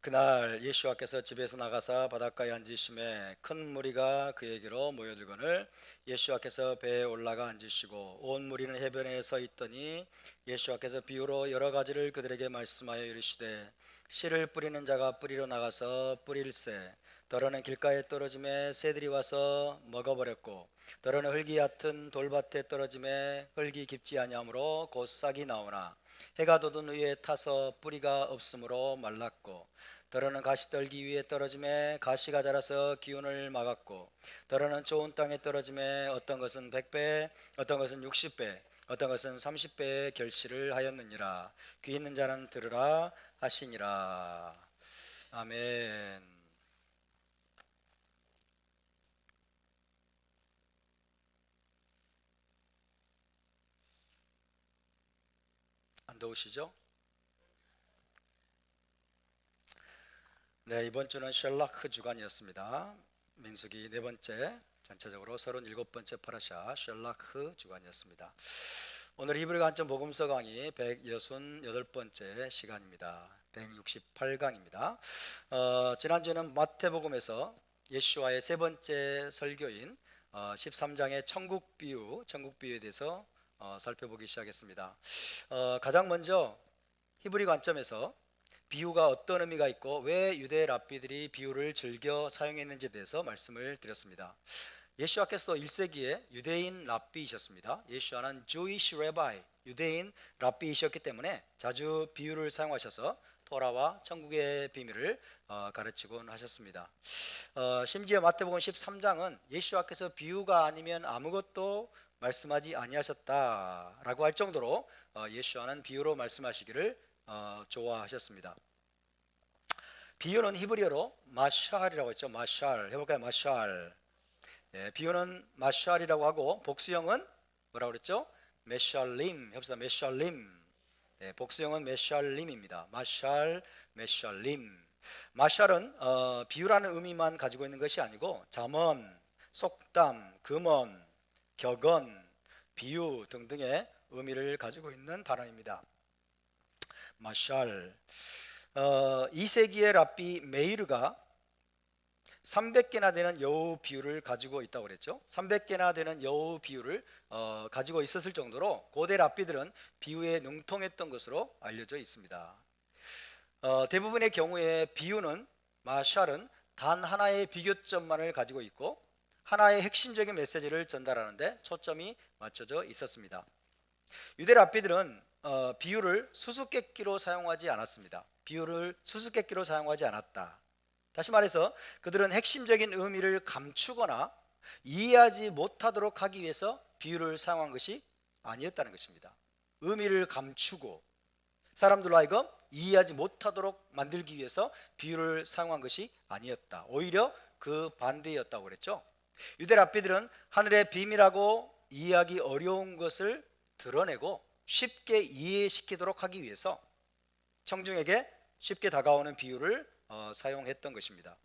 그날 예수와께서 집에서 나가사 바닷가에 앉으심에 큰 무리가 그에게로 모여들거늘 예수와께서 배에 올라가 앉으시고 온 무리는 해변에 서 있더니 예수와께서 비유로 여러 가지를 그들에게 말씀하여 이르시되 씨를 뿌리는 자가 뿌리로 나가서 뿌릴새 더러는 길가에 떨어짐에 새들이 와서 먹어버렸고 더러는 흙이 얕은 돌밭에 떨어짐에 흙이 깊지 아니하므로 곧 싹이 나오나 해가 돋은 위에 타서 뿌리가 없으므로 말랐고 더러는 가시떨기 위에 떨어짐에 가시가 자라서 기운을 막았고 더러는 좋은 땅에 떨어짐에 어떤 것은 100배 어떤 것은 60배 어떤 것은 30배의 결실을 하였느니라. 귀 있는 자는 들으라 하시니라. 아멘. 안 더우시죠? 네, 이번 주는 셜록 주간이었습니다. 민수기 네 번째, 전체적으로 37번째 파라샤 셜록 주간이었습니다. 오늘 히브리 관점 복음서 강의 168번째 시간입니다. 168강입니다. 지난주에는 마태복음에서 예수와의 세 번째 설교인 13장의 천국 비유에 대해서 살펴보기 시작했습니다. 가장 먼저 히브리 관점에서 비유가 어떤 의미가 있고 왜 유대 랍비들이 비유를 즐겨 사용했는지에 대해서 말씀을 드렸습니다. 예수와께서도 1세기에 유대인 랍비이셨습니다. 예수와는 Jewish Rabbi, 유대인 랍비이셨기 때문에 자주 비유를 사용하셔서 토라와 천국의 비밀을 가르치곤 하셨습니다. 심지어 마태복음 13장은 예수와께서 비유가 아니면 아무것도 말씀하지 아니하셨다라고 할 정도로 예수와는 비유로 말씀하시기를 좋아하셨습니다. 비유는 히브리어로 마샬이라고 했죠. 마샬 해볼까요? 마샬. 비유는 마샬이라고 하고 복수형은 뭐라고 그랬죠? 메샬림 해봅시다. 메샬림. 복수형은 메샬림입니다. 마샬, 메샬림. 마샬은 비유라는 의미만 가지고 있는 것이 아니고 잠언, 속담, 금언, 격언, 비유 등등의 의미를 가지고 있는 단어입니다. 마샬. 2세기의 랍비 메이르가 300개나 되는 여우 비유를 가지고 있다고 그랬죠. 300개나 되는 여우 비유를 가지고 있었을 정도로 고대 랍비들은 비유에 능통했던 것으로 알려져 있습니다. 대부분의 경우에 비유는 마샬은 단 하나의 비교점만을 가지고 있고 하나의 핵심적인 메시지를 전달하는데 초점이 맞춰져 있었습니다. 유대 랍비들은 비유를 수수께끼로 사용하지 않았습니다. 비유를 수수께끼로 사용하지 않았다. 다시 말해서 그들은 핵심적인 의미를 감추거나 이해하지 못하도록 하기 위해서 비유를 사용한 것이 아니었다는 것입니다. 의미를 감추고 사람들로 하여금 이해하지 못하도록 만들기 위해서 비유를 사용한 것이 아니었다. 오히려 그 반대였다고 그랬죠. 유대 랍비들은 하늘의 비밀하고 이해하기 어려운 것을 드러내고 쉽게 이해시키도록 하기 위해서 청중에게 쉽게 다가오는 비유를 사용했던 것입니다.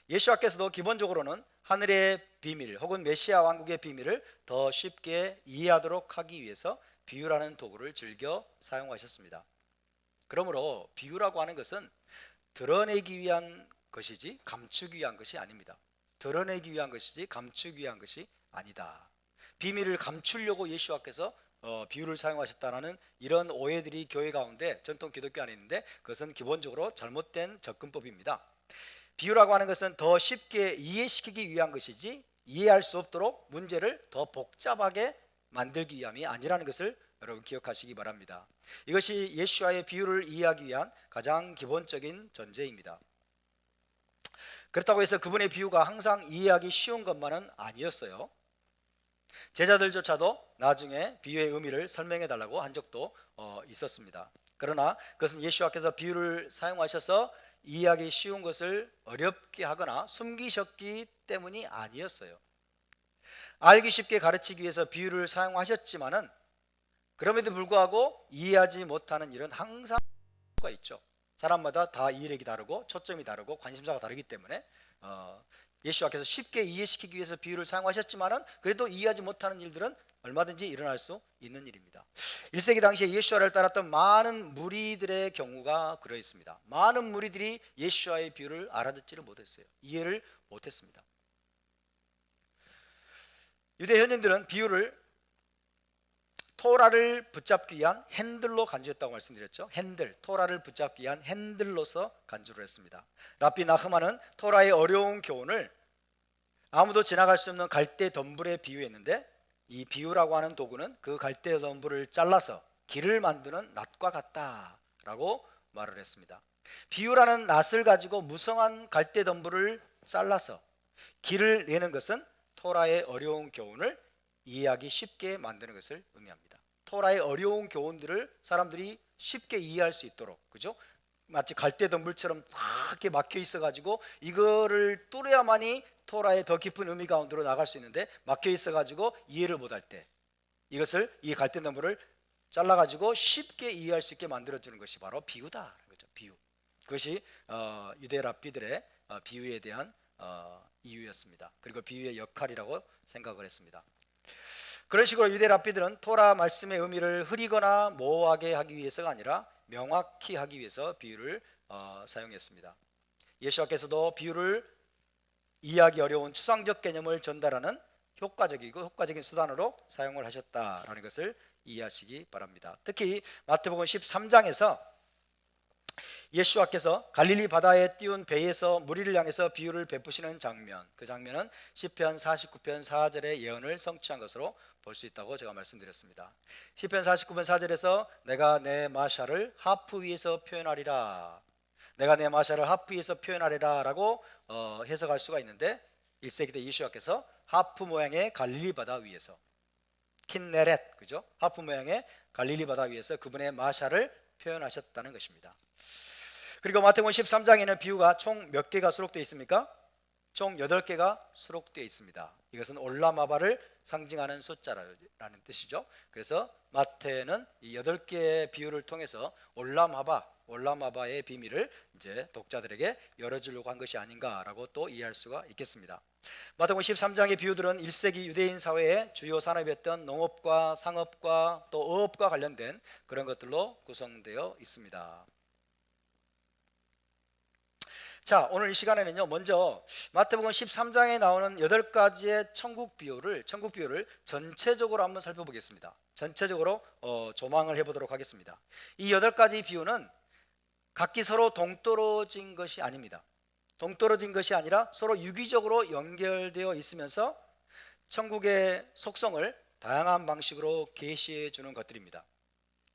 예수와께서도 기본적으로는 하늘의 비밀 혹은 메시아 왕국의 비밀을 더 쉽게 이해하도록 하기 위해서 비유라는 도구를 즐겨 사용하셨습니다. 그러므로 비유라고 하는 것은 드러내기 위한 것이지 감추기 위한 것이 아닙니다. 드러내기 위한 것이지 감추기 위한 것이 아니다. 비밀을 감추려고 예수와께서 비유를 사용하셨다는 이런 오해들이 교회 가운데 전통 기독교 안에 있는데 그것은 기본적으로 잘못된 접근법입니다. 비유라고 하는 것은 더 쉽게 이해시키기 위한 것이지 이해할 수 없도록 문제를 더 복잡하게 만들기 위함이 아니라는 것을 여러분 기억하시기 바랍니다. 이것이 예수와의 비유를 이해하기 위한 가장 기본적인 전제입니다. 그렇다고 해서 그분의 비유가 항상 이해하기 쉬운 것만은 아니었어요. 제자들조차도 나중에 비유의 의미를 설명해 달라고 한 적도 있었습니다. 그러나 그것은 예수와께서 비유를 사용하셔서 이해하기 쉬운 것을 어렵게 하거나 숨기셨기 때문이 아니었어요. 알기 쉽게 가르치기 위해서 비유를 사용하셨지만은 그럼에도 불구하고 이해하지 못하는 일은 항상 수가 있죠. 사람마다 다 이해력이 다르고 초점이 다르고 관심사가 다르기 때문에 예수와께서 쉽게 이해시키기 위해서 비유를 사용하셨지만은 그래도 이해하지 못하는 일들은 얼마든지 일어날 수 있는 일입니다. 1세기 당시에 예수와를 따랐던 많은 무리들의 경우가 그러했습니다. 많은 무리들이 예수와의 비유를 알아듣지를 못했어요. 이해를 못했습니다. 유대 현인들은 비유를 토라를 붙잡기 위한 핸들로 간주했다고 말씀드렸죠. 핸들, 토라를 붙잡기 위한 핸들로서 간주를 했습니다. 랍비 나흐만은 토라의 어려운 교훈을 아무도 지나갈 수 없는 갈대 덤불에 비유했는데, 이 비유라고 하는 도구는 그 갈대 덤불을 잘라서 길을 만드는 낫과 같다라고 말을 했습니다. 비유라는 낫을 가지고 무성한 갈대 덤불을 잘라서 길을 내는 것은 토라의 어려운 교훈을 이해하기 쉽게 만드는 것을 의미합니다. 토라의 어려운 교훈들을 사람들이 쉽게 이해할 수 있도록, 그죠? 마치 갈대 덤불처럼 딱 이렇게 막혀 있어 가지고 이거를 뚫어야만이 토라의 더 깊은 의미 가운데로 나갈 수 있는데, 막혀 있어 가지고 이해를 못할 때 이것을, 이 갈대 덤불을 잘라 가지고 쉽게 이해할 수 있게 만들어 주는 것이 바로 비유다, 그죠? 비유. 그것이 유대 랍비들의 비유에 대한 이유였습니다. 그리고 비유의 역할이라고 생각을 했습니다. 그런 식으로 유대 랍비들은 토라 말씀의 의미를 흐리거나 모호하게 하기 위해서가 아니라 명확히 하기 위해서 비유를 사용했습니다. 예수께서도 비유를 이해하기 어려운 추상적 개념을 전달하는 효과적인 수단으로 사용을 하셨다라는 것을 이해하시기 바랍니다. 특히 마태복음 13장에서 예수께서 갈릴리 바다에 띄운 배에서 무리를 향해서 비유를 베푸시는 장면, 그 장면은 시편 49편 4절의 예언을 성취한 것으로 볼 수 있다고 제가 말씀드렸습니다. 시편 49편 4절에서 내가 내 마샤를 하프 위에서 표현하리라, 내가 내 마샤를 하프 위에서 표현하리라 라고 해석할 수가 있는데, 1세기 때 예수께서 하프 모양의 갈릴리 바다 위에서, 킨네렛, 그죠? 하프 모양의 갈릴리 바다 위에서 그분의 마샤를 표현하셨다는 것입니다. 그리고 마태복음 13장에는 비유가 총 몇 개가 수록되어 있습니까? 총 8개가 수록되어 있습니다. 이것은 올라마바를 상징하는 숫자라는 뜻이죠. 그래서 마태는 이 8개의 비유를 통해서 올라마바의 비밀을 이제 독자들에게 열어주려고 한 것이 아닌가라고 또 이해할 수가 있겠습니다. 마태복음 13장의 비유들은 1세기 유대인 사회의 주요 산업이었던 농업과 상업과 또 어업과 관련된 그런 것들로 구성되어 있습니다. 자, 오늘 이 시간에는요, 먼저 마태복음 13장에 나오는 8가지의 천국 비유를 전체적으로 한번 살펴보겠습니다. 전체적으로 조망을 해보도록 하겠습니다. 이 8가지 비유는 각기 서로 동떨어진 것이 아닙니다. 동떨어진 것이 아니라 서로 유기적으로 연결되어 있으면서 천국의 속성을 다양한 방식으로 계시해 주는 것들입니다.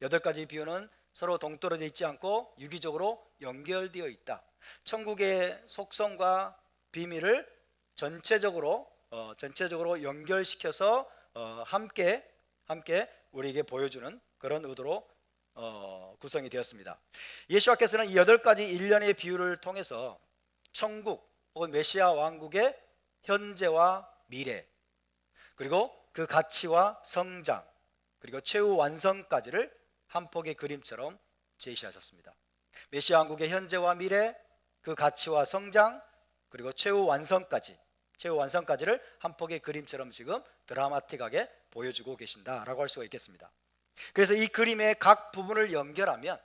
8가지 비유는 서로 동떨어져 있지 않고 유기적으로 연결되어 있다. 천국의 속성과 비밀을 전체적으로 연결시켜서 함께 우리에게 보여주는 그런 의도로 구성이 되었습니다. 예수께서는 이 8가지 일련의 비유를 통해서 천국 혹은 메시아 왕국의 현재와 미래, 그리고 그 가치와 성장, 그리고 최후 완성까지를 한 폭의 그림처럼 제시하셨습니다. 메시아 왕국의 현재와 미래, 그 가치와 성장, 그리고 최후 완성까지를 한 폭의 그림처럼 지금 드라마틱하게 보여주고 계신다라고 할 수가 있겠습니다. 그래서 이 그림의 각 부분을 연결하면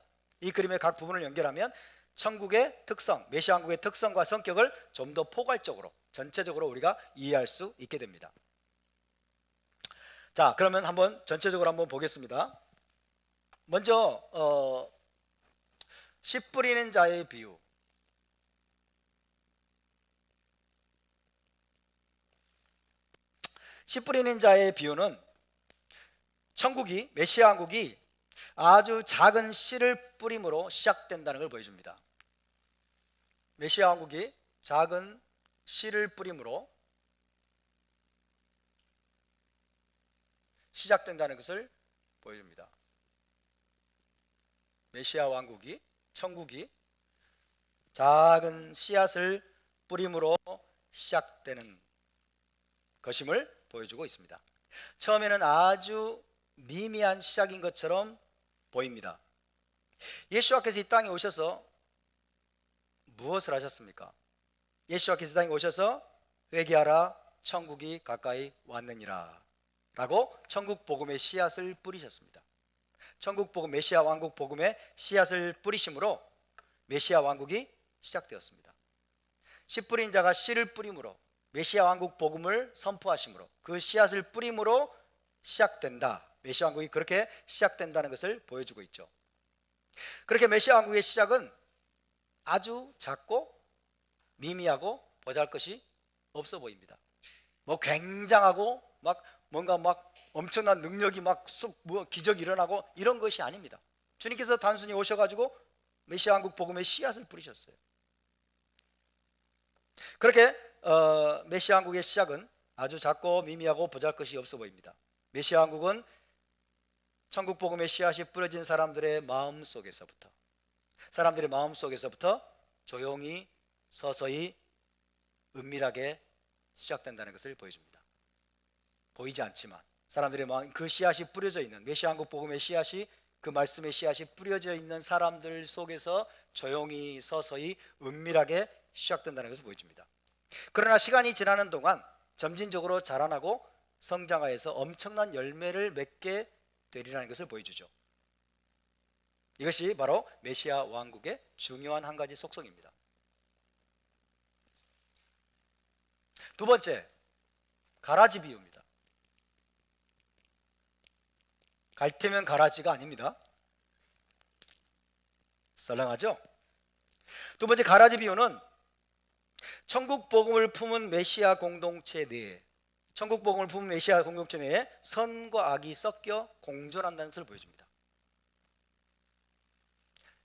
천국의 특성, 메시아 왕국의 특성과 성격을 좀 더 포괄적으로, 전체적으로 우리가 이해할 수 있게 됩니다. 자, 그러면 전체적으로 한번 보겠습니다. 먼저 씨 뿌리는 자의 비유. 씨 뿌리는 자의 비유는 메시아 왕국이 아주 작은 씨를 뿌림으로 시작된다는 걸 보여줍니다. 메시아 왕국이 작은 씨를 뿌림으로 시작된다는 것을 보여줍니다. 메시아 왕국이, 천국이 작은 씨앗을 뿌림으로 시작되는 것임을 보여주고 있습니다. 처음에는 아주 미미한 시작인 것처럼 보입니다. 예수께서 이 땅에 오셔서 무엇을 하셨습니까? 예수께서 이 땅에 오셔서 회개하라, 천국이 가까이 왔느니라. 라고 천국 복음의 씨앗을 뿌리셨습니다. 천국 복음, 메시아 왕국 복음의 씨앗을 뿌리심으로 메시아 왕국이 시작되었습니다. 씨 뿌린 자가 씨를 뿌림으로 메시아 왕국 복음을 선포하심으로 그 씨앗을 뿌림으로 시작된다. 메시아 왕국이 그렇게 시작된다는 것을 보여주고 있죠. 그렇게 메시아 왕국의 시작은 아주 작고 미미하고 보잘것이 없어 보입니다. 뭐 굉장하고 뭔가 엄청난 능력이 기적이 일어나고 이런 것이 아닙니다. 주님께서 단순히 오셔가지고 메시아 왕국 복음의 씨앗을 뿌리셨어요. 그렇게 메시아 왕국의 시작은 아주 작고 미미하고 보잘것이 없어 보입니다. 메시아 왕국은 천국 복음의 씨앗이 뿌려진 사람들의 마음 속에서부터 조용히 서서히 은밀하게 시작된다는 것을 보여줍니다. 보이지 않지만 사람들의 마음, 그 씨앗이 뿌려져 있는 메시아 왕국 복음의 씨앗이, 그 말씀의 씨앗이 뿌려져 있는 사람들 속에서 조용히 서서히 은밀하게 시작된다는 것을 보여줍니다. 그러나 시간이 지나는 동안 점진적으로 자라나고 성장하여서 엄청난 열매를 맺게 되리라는 것을 보여주죠. 이것이 바로 메시아 왕국의 중요한 한 가지 속성입니다. 두 번째, 가라지 비유입니다. 갈 테면 가라지가 아닙니다. 썰렁하죠? 두 번째 가라지 비유는 천국 복음을 품은 메시아 공동체 내에 선과 악이 섞여 공존한다는 것을 보여줍니다.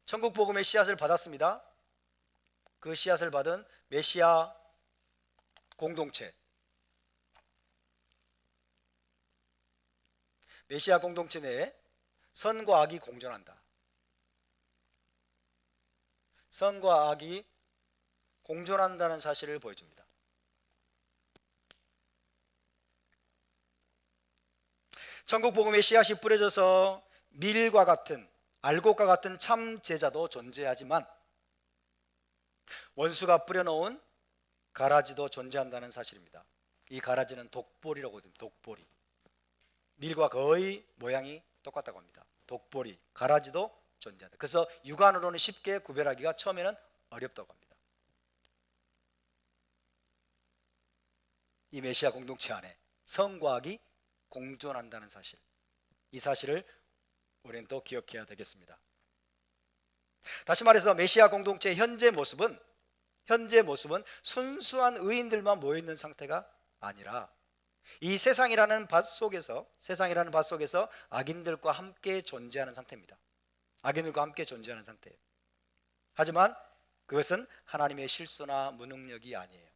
천국 복음의 씨앗을 받았습니다. 그 씨앗을 받은 메시아 공동체 내에 선과 악이 공존한다. 선과 악이 공존한다는 사실을 보여줍니다. 천국 복음의 씨앗이 뿌려져서 밀과 같은, 알곡과 같은 참 제자도 존재하지만 원수가 뿌려놓은 가라지도 존재한다는 사실입니다. 이 가라지는 독보리라고 합니다. 독보리. 밀과 거의 모양이 똑같다고 합니다. 독보리, 가라지도 존재한다. 그래서 육안으로는 쉽게 구별하기가 처음에는 어렵다고 합니다. 이 메시아 공동체 안에 선과 악이 공존한다는 사실, 이 사실을 우리는 또 기억해야 되겠습니다. 다시 말해서 메시아 공동체의 현재 모습은 순수한 의인들만 모여있는 상태가 아니라 이 세상이라는 밭 속에서 악인들과 함께 존재하는 상태입니다. 악인들과 함께 존재하는 상태예요. 하지만 그것은 하나님의 실수나 무능력이 아니에요.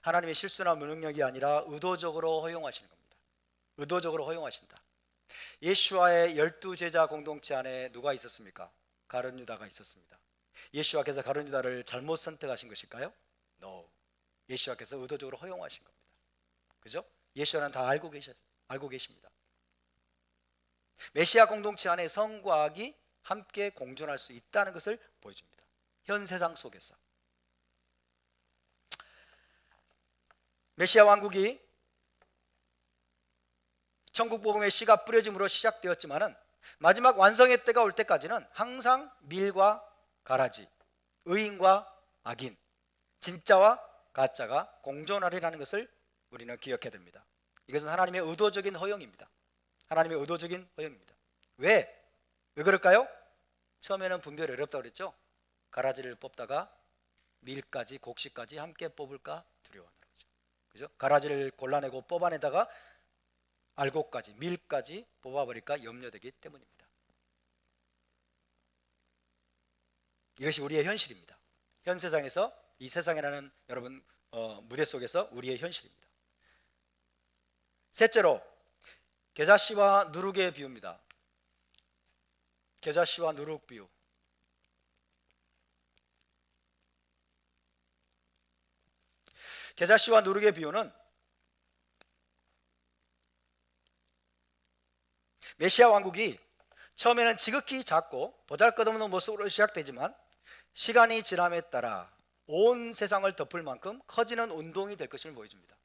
하나님의 실수나 무능력이 아니라 의도적으로 허용하시는 겁니다. 의도적으로 허용하신다. 예수와의 12제자 공동체 안에 누가 있었습니까? 가룟 유다가 있었습니다. 예수와께서 가룟 유다를 잘못 선택하신 것일까요? No. 예수와께서 의도적으로 허용하신 겁니다. 그죠? 예수와는 다 알고 계십니다. 메시아 공동체 안에 선과 악이 함께 공존할 수 있다는 것을 보여줍니다. 현 세상 속에서. 메시아 왕국이 천국 복음의 씨가 뿌려짐으로 시작되었지만은 마지막 완성의 때가 올 때까지는 항상 밀과 가라지, 의인과 악인, 진짜와 가짜가 공존하리라는 것을 우리는 기억해야 됩니다. 이것은 하나님의 의도적인 허용입니다. 하나님의 의도적인 허용입니다. 왜 그럴까요? 처음에는 분별이 어렵다고 그랬죠. 가라지를 뽑다가 밀까지, 곡식까지 함께 뽑을까 두려워하는 거죠. 그죠? 가라지를 골라내고 뽑아내다가 알곡까지, 밀까지 뽑아버릴까 염려되기 때문입니다. 이것이 우리의 현실입니다. 현 세상에서, 이 세상이라는 여러분 무대 속에서 우리의 현실입니다. 셋째로 겨자씨와 누룩의 비유입니다. 겨자씨와 누룩 비유. 겨자씨와 누룩의 비유는 메시아 왕국이 처음에는 지극히 작고 보잘것없는 모습으로 시작되지만 시간이 지남에 따라 온 세상을 덮을 만큼 커지는 운동이 될 것을 보여줍니다.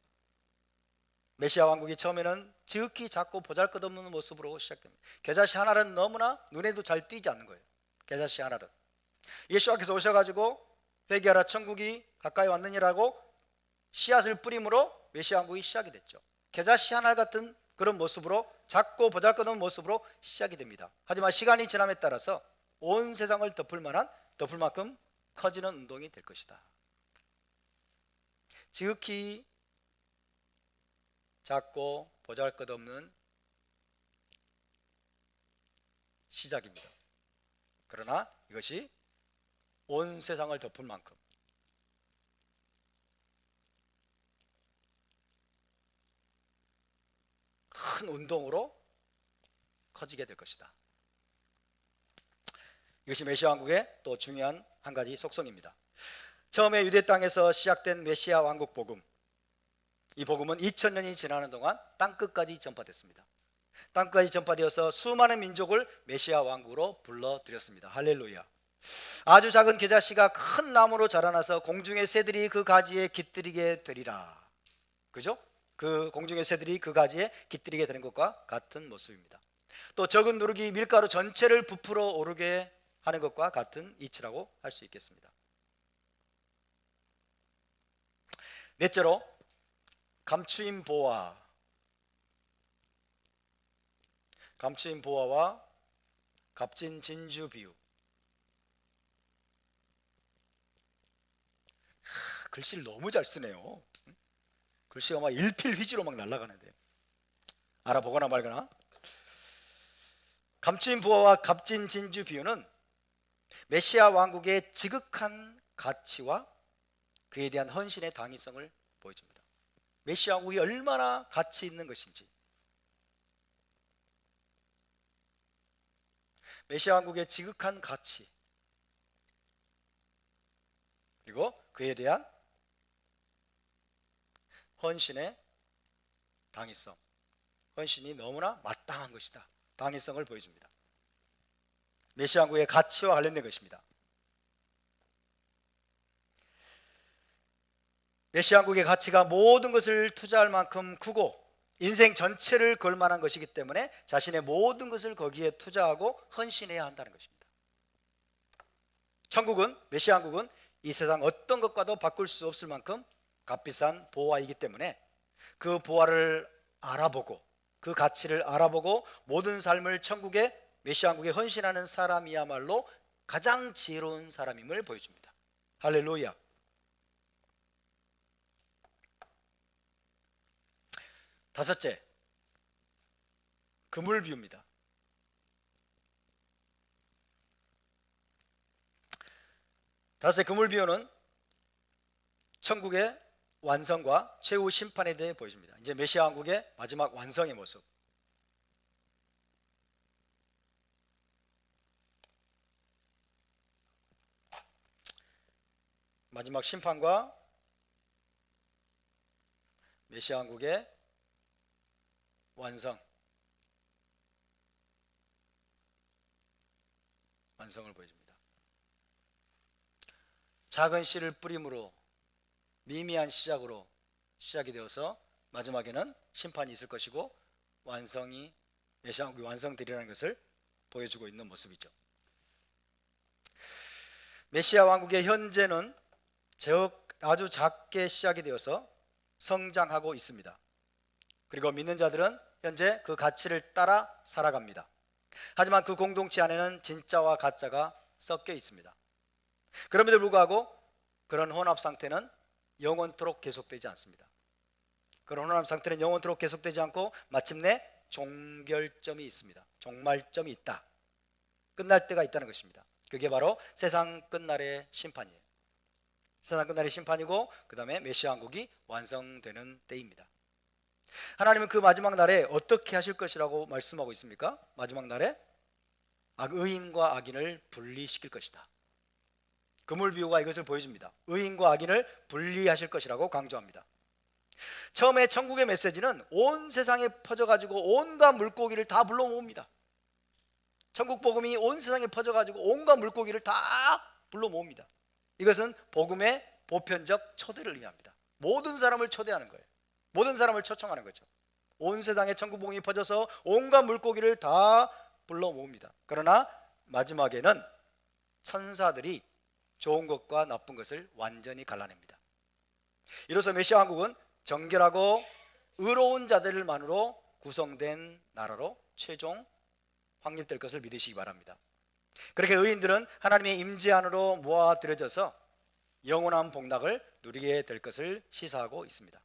메시아 왕국이 처음에는 지극히 작고 보잘것없는 모습으로 시작됩니다. 겨자씨 하나는 너무나 눈에도 잘 띄지 않는 거예요. 겨자씨 하나는. 예수께서 오셔가지고 회개하라 천국이 가까이 왔느니라고 씨앗을 뿌림으로 메시아 왕국이 시작이 됐죠. 겨자씨 하나 같은 그런 모습으로 작고 보잘것없는 모습으로 시작이 됩니다. 하지만 시간이 지남에 따라서 온 세상을 덮을 만큼 커지는 운동이 될 것이다. 지극히 작고 보잘것없는 시작입니다. 그러나 이것이 온 세상을 덮을 만큼 큰 운동으로 커지게 될 것이다. 이것이 메시아 왕국의 또 중요한 한 가지 속성입니다. 처음에 유대 땅에서 시작된 메시아 왕국 복음, 이 복음은 2000년이 지나는 동안 땅끝까지 전파됐습니다. 땅끝까지 전파되어서 수많은 민족을 메시아 왕국으로 불러들였습니다. 할렐루야. 아주 작은 겨자씨가 큰 나무로 자라나서 공중의 새들이 그 가지에 깃들이게 되리라. 그죠? 그 공중의 새들이 그 가지에 깃들이게 되는 것과 같은 모습입니다. 또 적은 누룩이 밀가루 전체를 부풀어 오르게 하는 것과 같은 이치라고 할 수 있겠습니다. 넷째로 감추인 보화. 감추인 보화와 값진 진주 비유. 글씨를 너무 잘 쓰네요. 글씨가 막 일필휘지로 막 날아가는데 알아보거나 말거나. 감추인 보화와 값진 진주 비유는 메시아 왕국의 지극한 가치와 그에 대한 헌신의 당위성을 보여줍니다. 메시아 왕국이 얼마나 가치 있는 것인지, 메시아 왕국의 지극한 가치, 그리고 그에 대한 헌신의 당위성, 헌신이 너무나 마땅한 것이다. 당위성을 보여줍니다. 메시아 왕국의 가치와 관련된 것입니다. 메시아 왕국의 가치가 모든 것을 투자할 만큼 크고 인생 전체를 걸 만한 것이기 때문에 자신의 모든 것을 거기에 투자하고 헌신해야 한다는 것입니다. 천국은, 메시아 왕국은 이 세상 어떤 것과도 바꿀 수 없을 만큼 값비싼 보화이기 때문에 그 보화를 알아보고 그 가치를 알아보고 모든 삶을 천국의 메시아 왕국에 헌신하는 사람이야말로 가장 지혜로운 사람임을 보여줍니다. 할렐루야. 다섯째, 그물 비유입니다. 다섯째, 그물 비유는 천국의 완성과 최후 심판에 대해 보여줍니다. 이제 메시아 왕국의 마지막 완성의 모습. 마지막 심판과 메시아 왕국의 완성을 보여줍니다. 작은 씨를 뿌림으로 미미한 시작으로 시작이 되어서 마지막에는 심판이 있을 것이고 완성이 메시아 왕국이 완성되리라는 것을 보여주고 있는 모습이죠. 메시아 왕국의 현재는 아주 작게 시작이 되어서 성장하고 있습니다. 그리고 믿는 자들은 현재 그 가치를 따라 살아갑니다. 하지만 그 공동체 안에는 진짜와 가짜가 섞여 있습니다. 그럼에도 불구하고 그런 혼합 상태는 영원토록 계속되지 않습니다. 그런 혼합 상태는 영원토록 계속되지 않고 마침내 종결점이 있습니다. 종말점이 있다. 끝날 때가 있다는 것입니다. 그게 바로 세상 끝날의 심판이에요. 세상 끝날의 심판이고 그 다음에 메시아 왕국이 완성되는 때입니다. 하나님은 그 마지막 날에 어떻게 하실 것이라고 말씀하고 있습니까? 마지막 날에 의인과 악인을 분리시킬 것이다. 그물 비유가 이것을 보여줍니다. 의인과 악인을 분리하실 것이라고 강조합니다. 처음에 천국의 메시지는 온 세상에 퍼져가지고 온갖 물고기를 다 불러 모읍니다. 천국 복음이 온 세상에 퍼져가지고 온갖 물고기를 다 불러 모읍니다. 이것은 복음의 보편적 초대를 의미합니다. 모든 사람을 초대하는 거예요. 모든 사람을 초청하는 거죠. 온 세상에 천국 복음이 퍼져서 온갖 물고기를 다 불러 모읍니다. 그러나 마지막에는 천사들이 좋은 것과 나쁜 것을 완전히 갈라냅니다. 이로써 메시아 왕국은 정결하고 의로운 자들만으로 구성된 나라로 최종 확립될 것을 믿으시기 바랍니다. 그렇게 의인들은 하나님의 임재 안으로 모아들여져서 영원한 복락을 누리게 될 것을 시사하고 있습니다.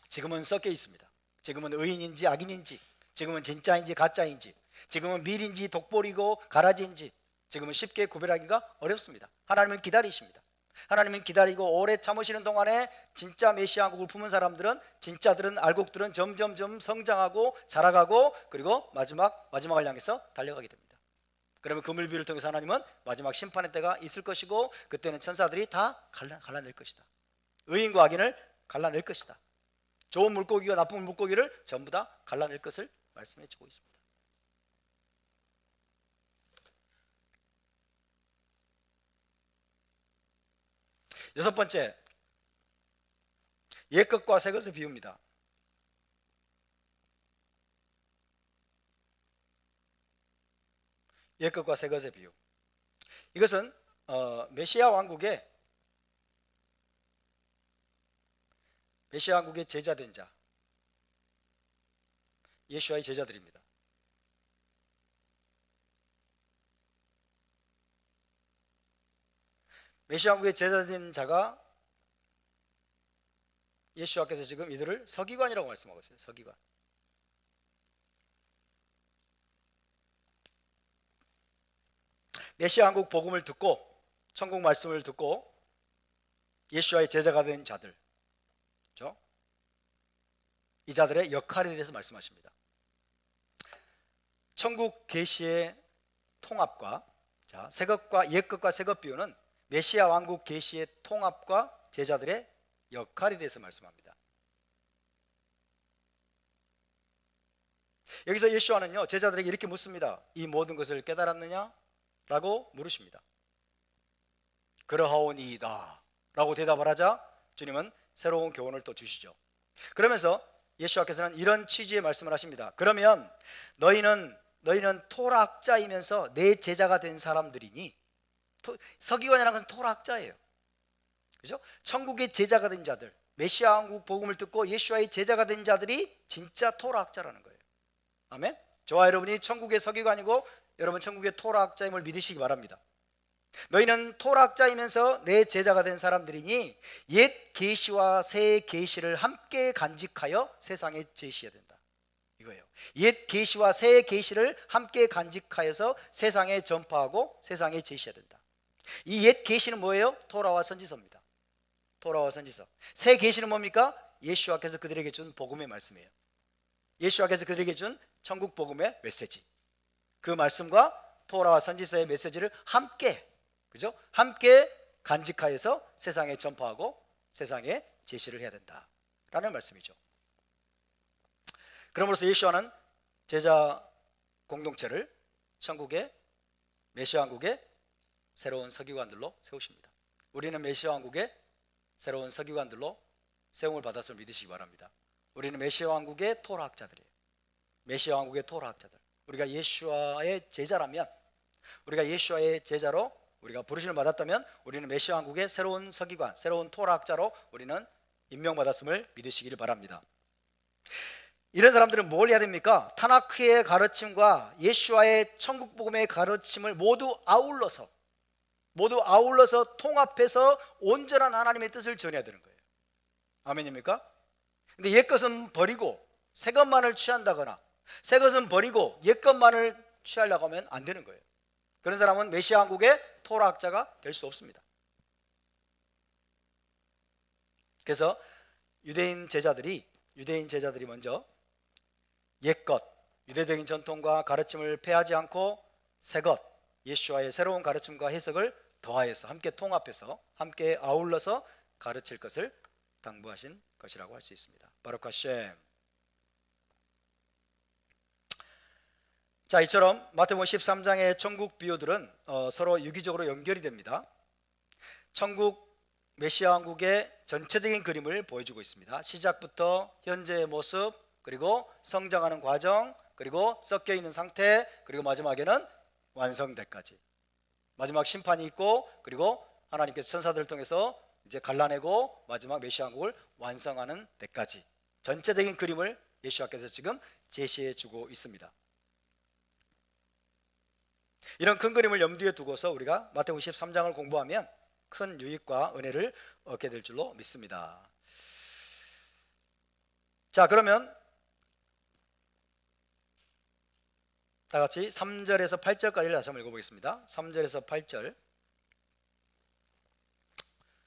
지금은 섞여 있습니다. 지금은 의인인지 악인인지, 지금은 진짜인지 가짜인지, 지금은 밀인지 독보리고 가라지인지 지금은 쉽게 구별하기가 어렵습니다. 하나님은 기다리십니다. 하나님은 기다리고 오래 참으시는 동안에 진짜 메시아 왕국을 품은 사람들은, 진짜들은, 알곡들은 점점점 성장하고 자라가고 그리고 마지막을 향해서 달려가게 됩니다. 그러면 그 물비를 통해서 하나님은 마지막 심판의 때가 있을 것이고 그때는 천사들이 다 갈라낼 것이다. 의인과 악인을 갈라낼 것이다. 좋은 물고기와 나쁜 물고기를 전부 다 갈라낼 것을 말씀해 주고 있습니다. 여섯 번째, 옛것과 새것을 비웁니다. 옛것과 새것의 비유. 이것은 메시아 왕국의 제자된 자, 예수와의 제자들입니다. 메시아 왕국의 제자된 자가 예수와께서 지금 이들을 서기관이라고 말씀하고 있어요. 서기관. 메시아 왕국 복음을 듣고 천국 말씀을 듣고 예수와의 제자가 된 자들, 그렇죠? 이 자들의 역할에 대해서 말씀하십니다. 천국 계시의 통합과 새것과 옛것과 새것 비유는 메시아 왕국 계시의 통합과 제자들의 역할에 대해서 말씀합니다. 여기서 예수와는요 제자들에게 이렇게 묻습니다. 이 모든 것을 깨달았느냐? 라고 물으십니다. 그러하오니이다 라고 대답을 하자 주님은 새로운 교훈을 또 주시죠. 그러면서 예수와께서는 이런 취지의 말씀을 하십니다. 그러면 너희는 토라학자이면서 내 제자가 된 사람들이니, 서기관이라는 것은 토라학자예요. 그죠? 천국의 제자가 된 자들, 메시아 왕국 복음을 듣고 예수와의 제자가 된 자들이 진짜 토라학자라는 거예요. 아멘. 저와 여러분이 천국의 서기관이고 여러분 천국의 토라학자임을 믿으시기 바랍니다. 너희는 토라학자이면서 내 제자가 된 사람들이니 옛 계시와 새 계시를 함께 간직하여 세상에 제시해야 된다. 이거예요. 옛 계시와 새 계시를 함께 간직하여서 세상에 전파하고 세상에 제시해야 된다. 이 옛 계시는 뭐예요? 토라와 선지서입니다. 토라와 선지서. 새 계시는 뭡니까? 예수와께서 그들에게 준 복음의 말씀이에요. 예수와께서 그들에게 준 천국 복음의 메시지. 그 말씀과 토라와 선지서의 메시지를 함께, 그죠? 함께 간직하여서 세상에 전파하고 세상에 제시를 해야 된다라는 말씀이죠. 그러므로서 예수와는 제자 공동체를 천국의 메시아 왕국의 새로운 서기관들로 세우십니다. 우리는 메시아 왕국의 새로운 서기관들로 세움을 받았음을 믿으시기 바랍니다. 우리는 메시아 왕국의 토라학자들이에요. 메시아 왕국의 토라학자들. 우리가 예수와의 제자라면, 우리가 예수와의 제자로 우리가 부르심을 받았다면 우리는 메시아 왕국의 새로운 서기관, 새로운 토라학자로 우리는 임명받았음을 믿으시기를 바랍니다. 이런 사람들은 뭘 해야 됩니까? 타나크의 가르침과 예수와의 천국 복음의 가르침을 모두 아울러서 통합해서 온전한 하나님의 뜻을 전해야 되는 거예요. 아멘입니까? 근데 옛것은 버리고 새것만을 취한다거나 새것은 버리고 옛것만을 취하려고 하면 안 되는 거예요. 그런 사람은 메시아 왕국의 토라학자가 될 수 없습니다. 그래서 유대인 제자들이 먼저 옛것, 유대적인 전통과 가르침을 폐하지 않고 새것, 예수와의 새로운 가르침과 해석을 더하여서 함께 통합해서 함께 아울러서 가르칠 것을 당부하신 것이라고 할 수 있습니다. 바루크 하셴. 자, 이처럼 마태복음 13장의 천국 비유들은 서로 유기적으로 연결이 됩니다. 메시아 왕국의 전체적인 그림을 보여주고 있습니다. 시작부터 현재의 모습, 그리고 성장하는 과정, 그리고 섞여 있는 상태, 그리고 마지막에는 완성될까지. 마지막 심판이 있고, 그리고 하나님께서 천사들을 통해서 이제 갈라내고 마지막 메시아 왕국을 완성하는 데까지 전체적인 그림을 예수님께서 지금 제시해 주고 있습니다. 이런 큰 그림을 염두에 두고서 우리가 마태복음 13장을 공부하면 큰 유익과 은혜를 얻게 될 줄로 믿습니다. 자, 그러면 다 같이 3절에서 8절까지를 다시 한번 읽어보겠습니다. 3절에서 8절,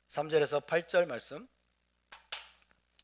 3절에서 8절 말씀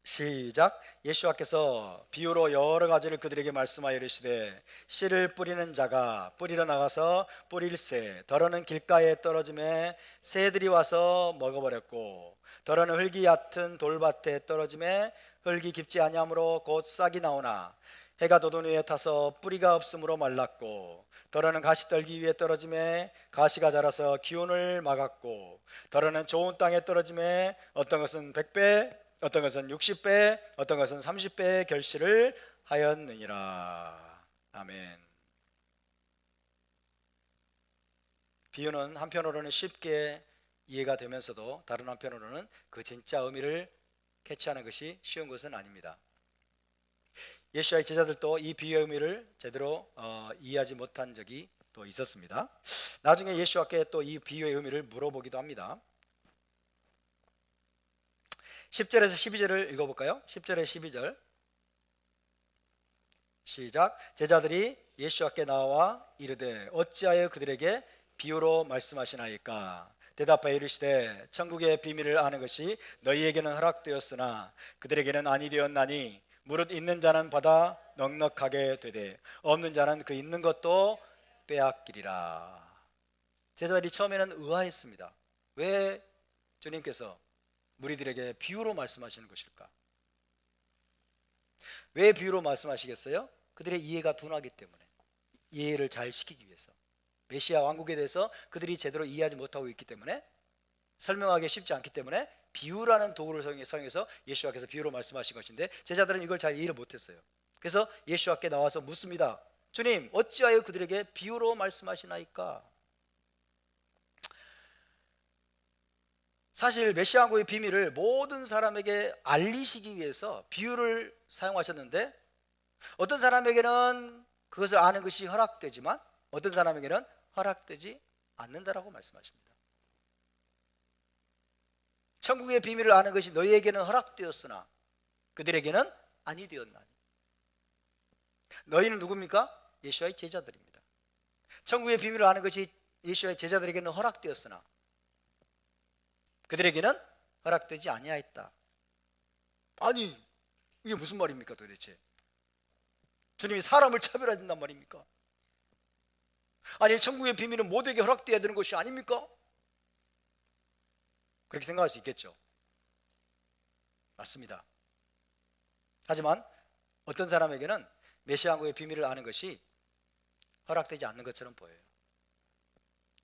시작. 예수께서 비유로 여러 가지를 그들에게 말씀하여 이르시되 씨를 뿌리는 자가 뿌리러 나가서 뿌릴새 더러는 길가에 떨어짐에 새들이 와서 먹어버렸고 더러는 흙이 얕은 돌밭에 떨어짐에 흙이 깊지 아니하므로 곧 싹이 나오나 해가 돋은 후에 타서 뿌리가 없으므로 말랐고 더러는 가시떨기 위에 떨어짐에 가시가 자라서 기운을 막았고 더러는 좋은 땅에 떨어짐에 어떤 것은 100배 어떤 것은 60배 어떤 것은 30배의 결실을 하였느니라. 아멘. 비유는 한편으로는 쉽게 이해가 되면서도 다른 한편으로는 그 진짜 의미를 캐치하는 것이 쉬운 것은 아닙니다. 예수와의 제자들도 이 비유의 의미를 제대로 이해하지 못한 적이 또 있었습니다. 나중에 예수와께 또 이 비유의 의미를 물어보기도 합니다. 10절에서 12절을 읽어볼까요? 10절에 12절 시작. 제자들이 예수 앞에 나와 이르되 어찌하여 그들에게 비유로 말씀하시나이까? 대답하여 이르시되 천국의 비밀을 아는 것이 너희에게는 허락되었으나 그들에게는 아니 되었나니 무릇 있는 자는 받아 넉넉하게 되되 없는 자는 그 있는 것도 빼앗기리라. 제자들이 처음에는 의아했습니다. 왜 주님께서 무리들에게 비유로 말씀하시는 것일까? 왜 비유로 말씀하시겠어요? 그들의 이해가 둔하기 때문에, 이해를 잘 시키기 위해서. 메시아 왕국에 대해서 그들이 제대로 이해하지 못하고 있기 때문에, 설명하기 쉽지 않기 때문에 비유라는 도구를 사용해서 예수와께서 비유로 말씀하신 것인데 제자들은 이걸 잘 이해를 못했어요. 그래서 예수와께 나와서 묻습니다. 주님, 어찌하여 그들에게 비유로 말씀하시나이까? 사실 메시아 왕국의 비밀을 모든 사람에게 알리시기 위해서 비유를 사용하셨는데 어떤 사람에게는 그것을 아는 것이 허락되지만 어떤 사람에게는 허락되지 않는다라고 말씀하십니다. 천국의 비밀을 아는 것이 너희에게는 허락되었으나 그들에게는 아니 되었나니. 너희는 누굽니까? 예수와의 제자들입니다. 천국의 비밀을 아는 것이 예수와의 제자들에게는 허락되었으나 그들에게는 허락되지 아니하였다. 아니, 이게 무슨 말입니까 도대체? 주님이 사람을 차별하신단 말입니까? 아니, 천국의 비밀은 모두에게 허락되어야 되는 것이 아닙니까? 그렇게 생각할 수 있겠죠. 맞습니다. 하지만 어떤 사람에게는 메시아 왕국의 비밀을 아는 것이 허락되지 않는 것처럼 보여요.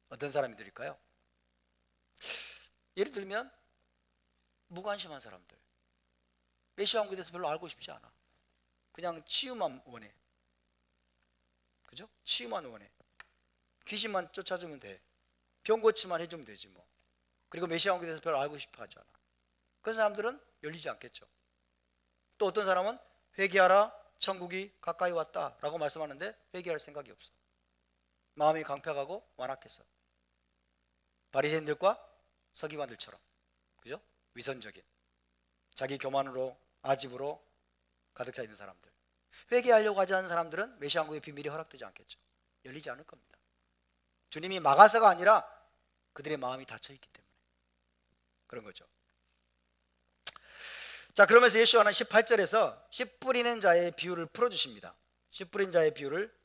어떤 사람들일까요? 예를 들면 무관심한 사람들, 메시아 왕국에 대해서 별로 알고 싶지 않아. 그냥 치유만 원해. 그죠? 치유만 원해. 귀신만 쫓아주면 돼. 병 고치만 해주면 되지 뭐. 그리고 메시아 왕국에 대해서 별로 알고 싶어 하지 않아. 그런 사람들은 열리지 않겠죠. 또 어떤 사람은 회개하라, 천국이 가까이 왔다 라고 말씀하는데 회개할 생각이 없어. 마음이 강팍하고 완악해서. 바리새인들과 서기관들처럼, 그죠? 위선적인, 자기 교만으로, 아집으로 가득 차 있는 사람들. 회개하려고 하지 않는 사람들은 메시아 왕국의 비밀이 허락되지 않겠죠. 열리지 않을 겁니다. 주님이 막아서가 아니라 그들의 마음이 닫혀 있기 때문에 그런 거죠. 자, 그러면서 예수와는 18절에서 씨 뿌리는 자의 비유를 풀어주십니다. 씨 뿌린 자의 비유를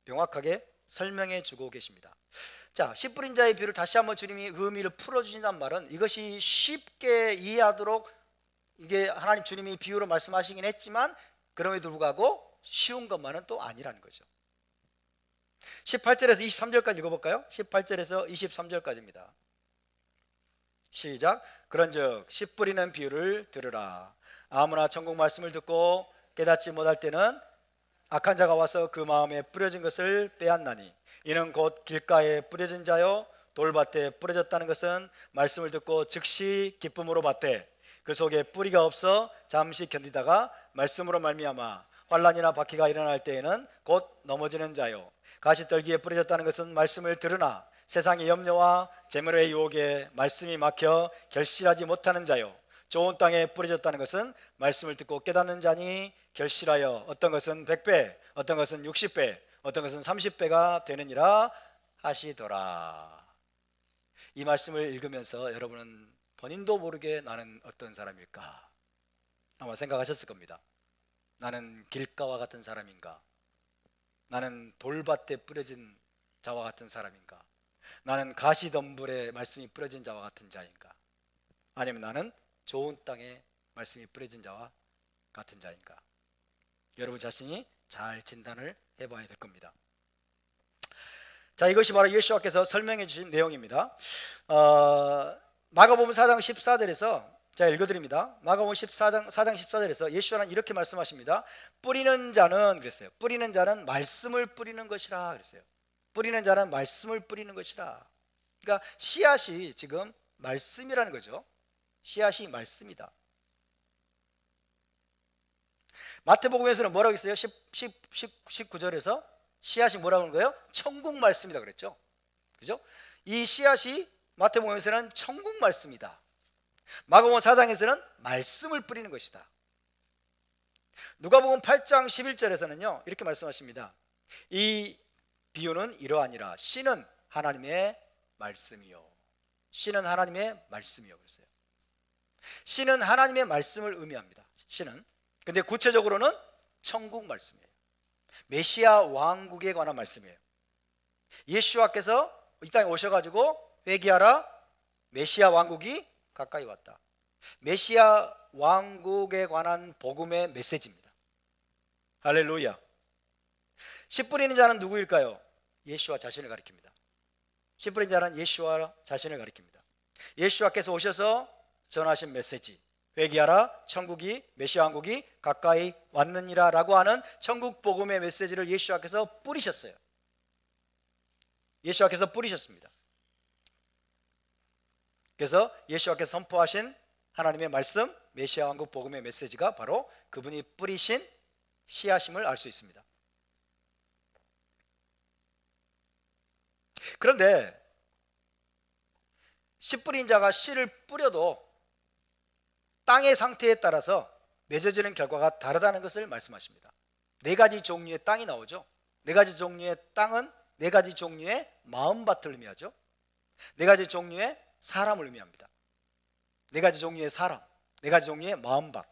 명확하게 설명해 주고 계십니다. 자, 씨 뿌린 자의 비유를 다시 한번 주님이 의미를 풀어주신다는 말은 이것이 쉽게 이해하도록 이게 하나님 주님이 비유로 말씀하시긴 했지만 그럼에도 불구하고 쉬운 것만은 또 아니라는 거죠. 18절에서 23절까지 읽어볼까요? 18절에서 23절까지입니다. 시작. 그런즉 씨 뿌리는 비유를 들으라. 아무나 천국 말씀을 듣고 깨닫지 못할 때는 악한 자가 와서 그 마음에 뿌려진 것을 빼앗나니 이는 곧 길가에 뿌려진 자요 돌밭에 뿌려졌다는 것은 말씀을 듣고 즉시 기쁨으로 받되 그 속에 뿌리가 없어 잠시 견디다가 말씀으로 말미암아 환난이나 박해가 일어날 때에는 곧 넘어지는 자요 가시떨기에 뿌려졌다는 것은 말씀을 들으나 세상의 염려와 재물의 유혹에 말씀이 막혀 결실하지 못하는 자요 좋은 땅에 뿌려졌다는 것은 말씀을 듣고 깨닫는 자니 결실하여 어떤 것은 100배 어떤 것은 60배 어떤 것은 30배가 되느니라 하시더라. 이 말씀을 읽으면서 여러분은 본인도 모르게 나는 어떤 사람일까 아마 생각하셨을 겁니다. 나는 길가와 같은 사람인가? 나는 돌밭에 뿌려진 자와 같은 사람인가? 나는 가시덤불에 말씀이 뿌려진 자와 같은 자인가? 아니면 나는 좋은 땅에 말씀이 뿌려진 자와 같은 자인가? 여러분 자신이 잘 진단을 해봐야 될 겁니다. 자, 이것이 바로 예수님께서 설명해 주신 내용입니다. 마가복음 4장 14절에서 제가 읽어드립니다. 마가복음 4장 14절에서 예수님은 이렇게 말씀하십니다. 뿌리는 자는 그랬어요. 뿌리는 자는 말씀을 뿌리는 것이라 그랬어요. 뿌리는 자는 말씀을 뿌리는 것이라. 그러니까 씨앗이 지금 말씀이라는 거죠. 씨앗이 말씀이다. 마태복음에서는 뭐라고 했어요? 19절에서 씨앗이 뭐라고 하는 거예요? 천국 말씀이다 그랬죠. 그죠? 이 씨앗이 마태복음에서는 천국 말씀이다. 마가복음 4장에서는 말씀을 뿌리는 것이다. 누가복음 8장 11절에서는요 이렇게 말씀하십니다. 이 비유는 이러하니라. 씨는 하나님의 말씀이요. 씨는 하나님의 말씀이요 그랬어요. 씨는 하나님의 말씀을 의미합니다. 씨는. 근데 구체적으로는 천국 말씀이에요. 메시아 왕국에 관한 말씀이에요. 예수와께서 이 땅에 오셔가지고 회개하라 메시아 왕국이 가까이 왔다. 메시아 왕국에 관한 복음의 메시지입니다. 할렐루야. 씨 뿌리는 자는 누구일까요? 예수와 자신을 가리킵니다. 씨 뿌리는 자는 예수와 자신을 가리킵니다. 예수와께서 오셔서 전하신 메시지 회개하라 천국이 메시아 왕국이 가까이 왔느니라 라고 하는 천국 복음의 메시지를 예수와께서 뿌리셨어요. 예수와께서 뿌리셨습니다. 그래서 예수와께서 선포하신 하나님의 말씀 메시아 왕국 복음의 메시지가 바로 그분이 뿌리신 씨앗임을 알 수 있습니다. 그런데 씨 뿌린 자가 씨를 뿌려도 땅의 상태에 따라서 맺어지는 결과가 다르다는 것을 말씀하십니다. 네 가지 종류의 땅이 나오죠. 네 가지 종류의 땅은 네 가지 종류의 마음밭을 의미하죠. 네 가지 종류의 사람을 의미합니다. 네 가지 종류의 사람, 네 가지 종류의 마음밭.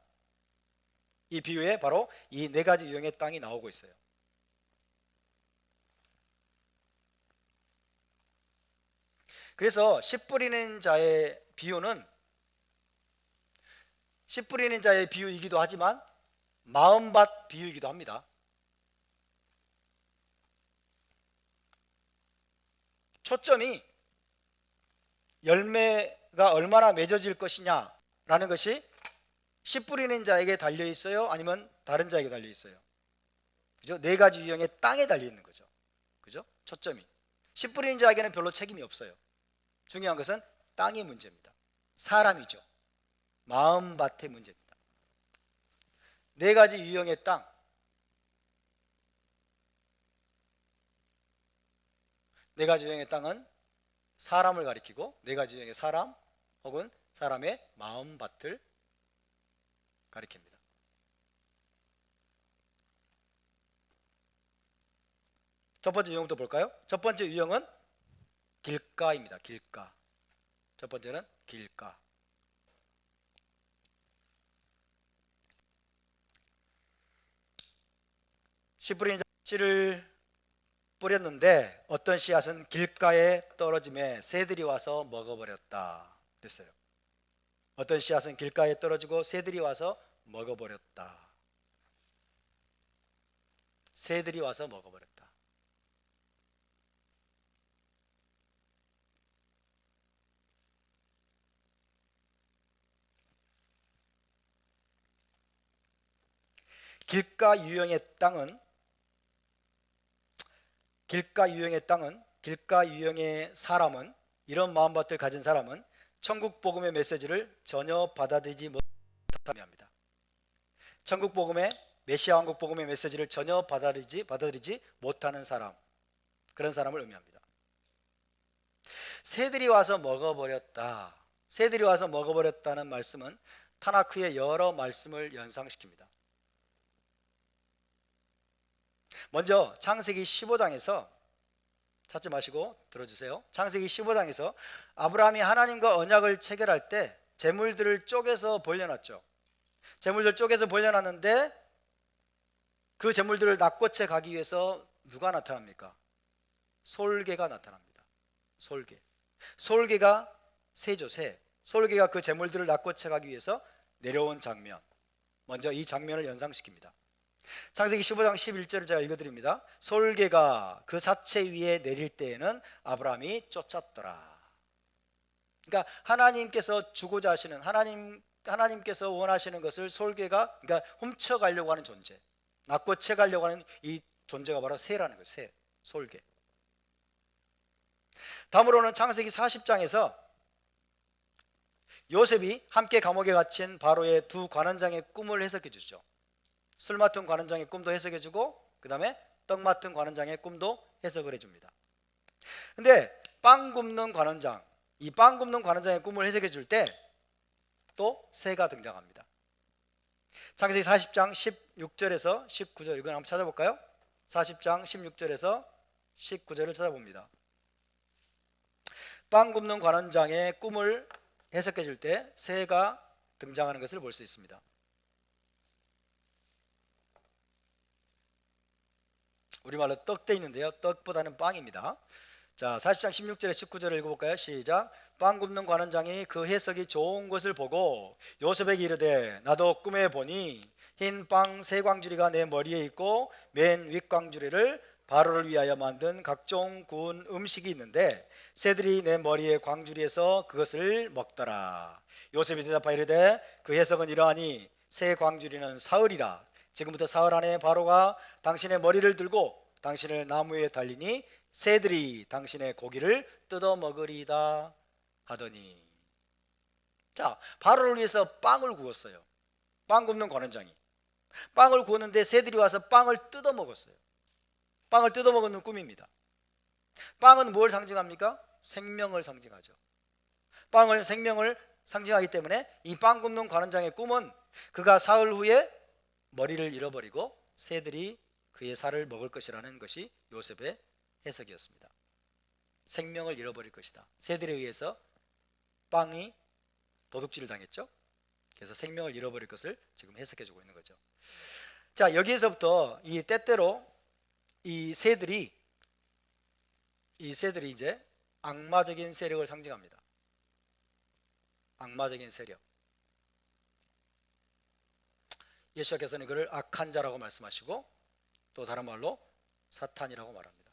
이 비유에 바로 이 네 가지 유형의 땅이 나오고 있어요. 그래서 씨 뿌리는 자의 비유는 씨 뿌리는 자의 비유이기도 하지만 마음밭 비유이기도 합니다. 초점이 열매가 얼마나 맺어질 것이냐라는 것이 씨 뿌리는 자에게 달려 있어요? 아니면 다른 자에게 달려 있어요? 그죠? 네 가지 유형의 땅에 달려 있는 거죠. 그죠? 초점이. 씨 뿌리는 자에게는 별로 책임이 없어요. 중요한 것은 땅의 문제입니다. 사람이죠. 마음밭의 문제입니다. 네 가지 유형의 땅. 네 가지 유형의 땅은 사람을 가리키고 네 가지 유형의 사람 혹은 사람의 마음밭을 가리킵니다. 첫 번째 유형부터 볼까요? 첫 번째 유형은 길가입니다. 길가. 첫 번째는 길가. 씨 뿌린 씨를 뿌렸는데 어떤 씨앗은 길가에 떨어짐에 새들이 와서 먹어버렸다 그랬어요. 어떤 씨앗은 길가에 떨어지고 새들이 와서 먹어버렸다. 새들이 와서 먹어버렸다. 길가 유형의 땅은 길가 유형의 사람은, 이런 마음밭을 가진 사람은 천국 복음의 메시지를 전혀 받아들이지 못하게 합니다. 천국 복음의, 메시아 왕국 복음의 메시지를 전혀 받아들이지 못하는 사람, 그런 사람을 의미합니다. 새들이 와서 먹어버렸다. 새들이 와서 먹어버렸다는 말씀은 타나크의 여러 말씀을 연상시킵니다. 먼저 창세기 15장에서, 찾지 마시고 들어주세요. 창세기 15장에서 아브라함이 하나님과 언약을 체결할 때 재물들을 쪼개서 벌려놨죠. 재물들 쪼개서 벌려놨는데 그 재물들을 납고채 가기 위해서 누가 나타납니까? 솔개가 나타납니다. 솔개가 새죠, 새. 솔개가 그 재물들을 납고채 가기 위해서 내려온 장면, 먼저 이 장면을 연상시킵니다. 창세기 15장 11절을 제가 읽어드립니다. 솔개가 그 사체 위에 내릴 때에는 아브라함이 쫓았더라. 그러니까 하나님께서 주고자 하시는, 하나님께서 원하시는 것을 솔개가, 그러니까 훔쳐가려고 하는 존재, 납고채 가려고 하는 이 존재가 바로 새라는 거예요. 새, 솔개. 다음으로는 창세기 40장에서 요셉이 함께 감옥에 갇힌 바로의 두 관원장의 꿈을 해석해 주죠. 술 맡은 관원장의 꿈도 해석해 주고, 그 다음에 떡 맡은 관원장의 꿈도 해석을 해줍니다. 근데 빵 굽는 관원장, 이 빵 굽는 관원장의 꿈을 해석해 줄 때 또 새가 등장합니다. 창세기 40장 16절에서 19절, 이건 한번 찾아볼까요? 40장 16절에서 19절을 찾아봅니다. 빵 굽는 관원장의 꿈을 해석해 줄 때 새가 등장하는 것을 볼 수 있습니다. 우리말로 떡돼 있는데요, 떡보다는 빵입니다. 자, 40장 16절에 19절을 읽어볼까요? 시작. 빵 굽는 관원장이 그 해석이 좋은 것을 보고 요셉에게 이르되, 나도 꿈에 보니 흰 빵 세 광주리가 내 머리에 있고 맨 윗 광주리를 바로를 위하여 만든 각종 구운 음식이 있는데 새들이 내 머리에 광주리에서 그것을 먹더라. 요셉이 대답하여 이르되, 그 해석은 이러하니 새 광주리는 사흘이라. 지금부터 사흘 안에 바로가 당신의 머리를 들고 당신을 나무 위에 달리니 새들이 당신의 고기를 뜯어 먹으리다 하더니. 자, 바로를 위해서 빵을 구웠어요. 빵 굽는 관원장이 빵을 구웠는데 새들이 와서 빵을 뜯어 먹었어요. 빵을 뜯어 먹는 꿈입니다. 빵은 뭘 상징합니까? 생명을 상징하죠. 빵을, 생명을 상징하기 때문에 이 빵 굽는 관원장의 꿈은 그가 사흘 후에 머리를 잃어버리고 새들이 그의 살을 먹을 것이라는 것이 요셉의 해석이었습니다. 생명을 잃어버릴 것이다. 새들에 의해서 빵이 도둑질을 당했죠. 그래서 생명을 잃어버릴 것을 지금 해석해주고 있는 거죠. 자, 여기에서부터 이 때때로 이 새들이 이제 악마적인 세력을 상징합니다. 악마적인 세력. 예수께서는 그를 악한 자라고 말씀하시고 또 다른 말로 사탄이라고 말합니다.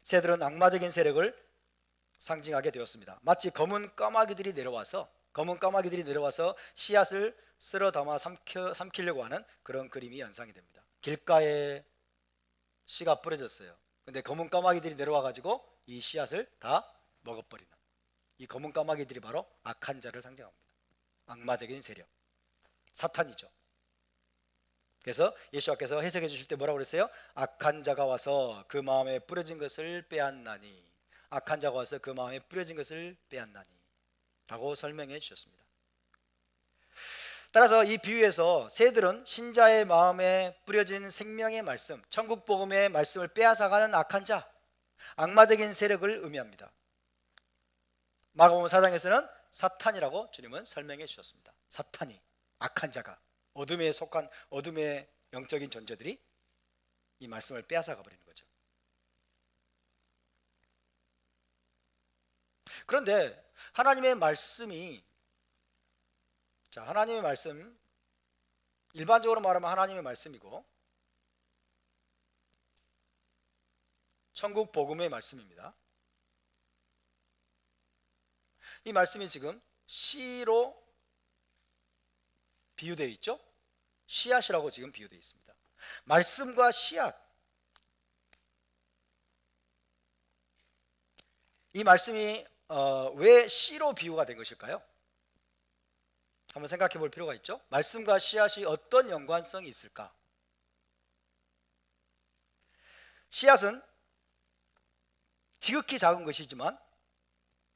새들은 악마적인 세력을 상징하게 되었습니다. 마치 검은 까마귀들이 내려와서 씨앗을 쓸어 담아 삼키려고 하는 그런 그림이 연상이 됩니다. 길가에 씨가 뿌려졌어요. 근데 검은 까마귀들이 내려와 가지고 이 씨앗을 다 먹어버리는, 이 검은 까마귀들이 바로 악한 자를 상징합니다. 악마적인 세력, 사탄이죠. 그래서 예수께서 해석해 주실 때 뭐라고 그랬어요? 악한 자가 와서 그 마음에 뿌려진 것을 빼앗나니, 악한 자가 와서 그 마음에 뿌려진 것을 빼앗나니 라고 설명해 주셨습니다. 따라서 이 비유에서 새들은 신자의 마음에 뿌려진 생명의 말씀, 천국 복음의 말씀을 빼앗아가는 악한 자, 악마적인 세력을 의미합니다. 마가복음 4장에서는 사탄이라고 주님은 설명해 주셨습니다. 사탄이, 악한 자가, 어둠에 속한 어둠의 영적인 존재들이 이 말씀을 빼앗아가 버리는 거죠. 그런데 하나님의 말씀이, 자, 하나님의 말씀, 일반적으로 말하면 하나님의 말씀이고 천국 복음의 말씀입니다. 이 말씀이 지금 씨로 비유되어 있죠. 씨앗이라고 지금 비유되어 있습니다. 말씀과 씨앗, 이 말씀이 왜 씨로 비유가 된 것일까요? 한번 생각해 볼 필요가 있죠. 말씀과 씨앗이 어떤 연관성이 있을까? 씨앗은 지극히 작은 것이지만